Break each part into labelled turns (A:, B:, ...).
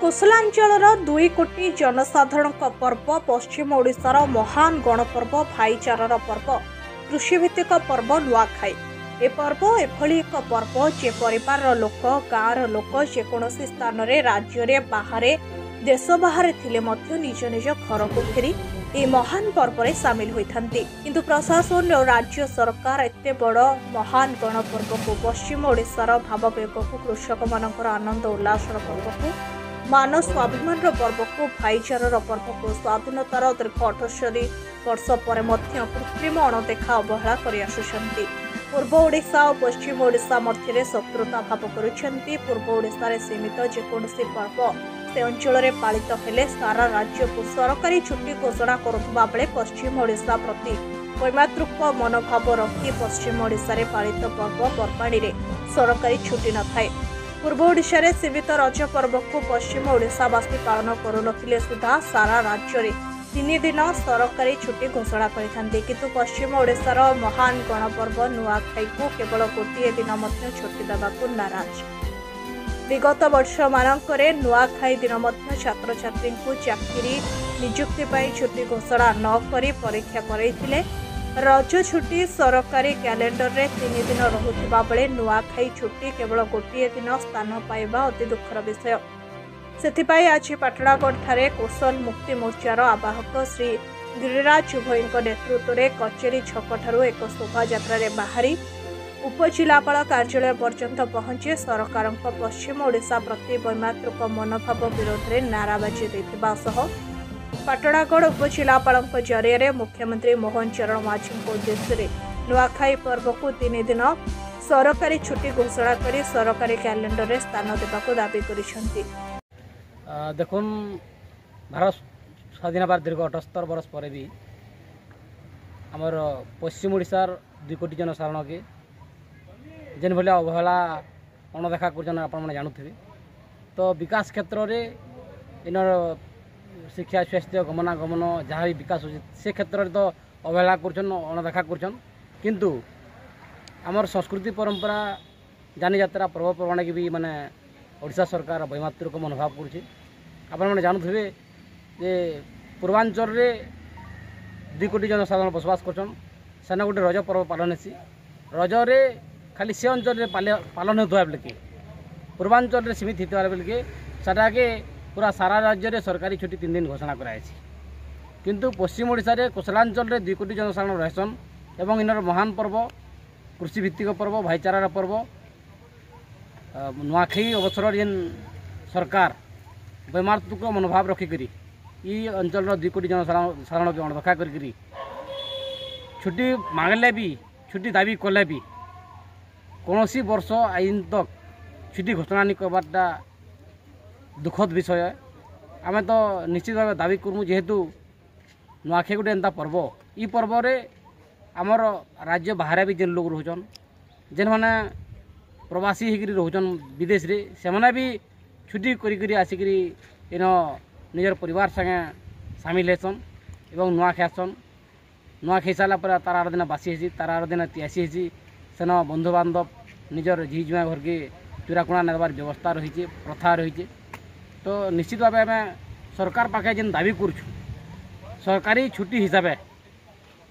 A: कोसलांचल 2 कोटी जनसाधारण पर्व पश्चिम ओडिशार महान गणपर्व भाईचारार पर्व कृषिभित्तिक पर्व नुआखाई। ए पर्व एभली एक पर्व जे परिवार लोक गाँवर लोक जेकोसी स्थान रे राज्य रे बाहरे देश बाहर थिले मध्य निज निज घर को फेरी ए महान पर्व रे शामिल होइथांती। किंतु प्रशासन और राज्य सरकार एते बड़ महान गणपर्व को पश्चिम ओडिशार भाववेग को कृषक मानकर आनंद उल्लासर पर्व को मान स्वाभिमान पर्व को भाईचारार पर्व को स्वाधीनतार दीर्घ 78 वर्ष पर कृत्रिम अणदेखा अवहेला कर पूर्व ओडिशा और पश्चिम ओडिशा मध्य शत्रुता भाव करुछंती। पूर्व ओडिशा रे सीमित जेकोसी पर्व से अंचल में पालित हेले सारा राज्य को सरकारी छुट्टी घोषणा करुवा बेले पश्चिम ओडिशा प्रति वैमातृक मनोभाव रखी पश्चिम ओडिशा रे पालित पर्व पर्वाणी रे सरकारी छुट्टी न थाए। पूर्व ओडिशा रे सीमित रज पर्व को पश्चिम ओडिशावासी पालन करुनथिले सुधा सारा राज्य रे 3 दिन सरकारी छुट्टी घोषणा करिथांती। किंतु पश्चिम ओडिशार महान गणपर्व नुआखाई को केवल गोटे दिन मध्य छुट्टी देवाकू नाराज। विगत वर्ष मानकरे नुआखाई दिन मध्य छात्र छात्री को चाकरी नियुक्ति पाई छुट्टी घोषणा न करी परीक्षा करैथिले। रज छुट्टी सरकारी कैलेंडर रे 3 दिन रहुथिबा बेले नुआखाई छुट्टी केवल गोटे दिन स्थान पाइबा अति दुखर विषय। सेथिपाई आज पाटणागढ़ ठारे कोसल मुक्ति मोर्चार आवाहक श्री गिरिराज भोई नेतृत्व में कचेरी छक ठारू एक शोभा यात्रा बाहरी उपजिलापाल कार्यालय पर्यंत पहुंची सरकार पश्चिम ओडिशा प्रति वैमातृक मनोभाव विरोध में नाराबाजी देथिबा सह पाटणागढ़ उपजिलापाल जरिए मुख्यमंत्री मोहन चरण माझी उद्देश्य नुआखाई पर्व को 3 दिन सरकारी छुट्टी घोषणा कर सरकारी कैलेंडर में स्थान देवाक दाबी करिसेंती।
B: देखुन भारत स्वाधीन होवार दीर्घ 78 वर्ष पर भी आमर पश्चिम ओडिशार 2 कोटी जनसाधारण के जेन भलिया अवहेला अणदेखा कर जानूथे। तो विकास क्षेत्र में इनर शिक्षा स्वास्थ्य गमनागमन जहाँ भी विकास हो से क्षेत्र में तो अवहेला अणदेखा कर किंतु आमर संस्कृति परंपरा जानी यात्रा पर्वपर्वाणी की भी माने ओडिशा सरकार वैमातृक मनोभाव कर जानूथे जे पूर्वांचल रे 2 कोटी जनसाधारण बसवास करन गोटे रज पर्व पालन हेसी। रज रे खाली से अंचल पालन होता बेल के पूर्वांचल रे सीमित होता बेल के साटा के पूरा सारा राज्य रे सरकारी छुट्टी 3 दिन घोषणा कराई। किंतु पश्चिम ओडिशा रे कोसलांचल रे 2 कोटी जनसाधारण रहसन एवं इनर महान पर्व कृषिभित्तिक पर्व भाईचारार पर्व नुआखाई अवसर जेन सरकार वैमातृक मनोभाव रखिकी ई अंचल 2 कोटी जनसाधारण के अणदेखा करी छुट्टी मांगले भी छुट्टी दाबी कले भी कौन वर्ष आईन तक छुट्टी घोषणा नहीं करवाटा दुखद विषय। आम तो निश्चित भाव दाबी करूँ जेहेतु नुआखाई गोटे एंता पर्व ई पर्व रे आमर राज्य बाहर भी जेन लोग रोचन जेन मैंने प्रवासी होकर रोचन विदेश रे से मैंने भी छुट्टी करी आसिक इन निजर परिवार संगे सामिल हेसन एवं नुआ खासन। नुआ खाई सारापर तार आर दिन बासी हेसी तार आर दिन तियासी हेसी सेन बंधु बांधव निजर झी जुआ घर के चूराकुणा नेबार व्यवस्था रही प्रथा रही। तो निश्चित भाव आम सरकार पाखे जेन दाबी कर सरकारी छुट्टी हिसाब से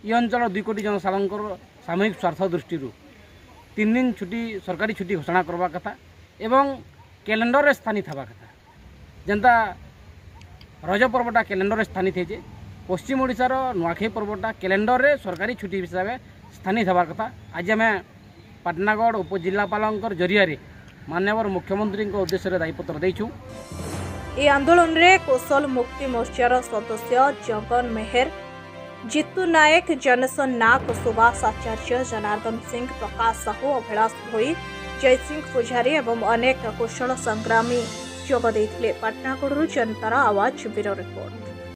B: ये अंचल 2 कोटी जनसाधारण सामूहिक स्वार्थ दृष्टि 3 दिन छुट्टी सरकारी छुट्टी घोषणा करवा कथा एवं कैलेंडर रे स्थानित हवा कथा। जेनता रज पर्वटा कैलेंडर रे स्थानित है पश्चिम ओडिशार नुआखाई पर्वटा कैलेंडर रे सरकारी छुट्टी हिसाब से स्थानित हवा कथा। आज आम पाटनागढ़ उपजिलापाल जरिए माननीय मुख्यमंत्री उद्देश्य दायीपत्र देछू।
A: ए आंदोलन रे कोसल मुक्ति मोर्चार सदस्य जगन मेहर जितु नायक जनसन नाग सुभाष आचार्य जनार्दन सिंह प्रकाश साहू अभिलाष भोई जयसिंह पुजारी एवं अनेक कुशल संग्रामी जोग देथिले। पाटनागढ़ जनतार आवाज ब्यूरो रिपोर्ट।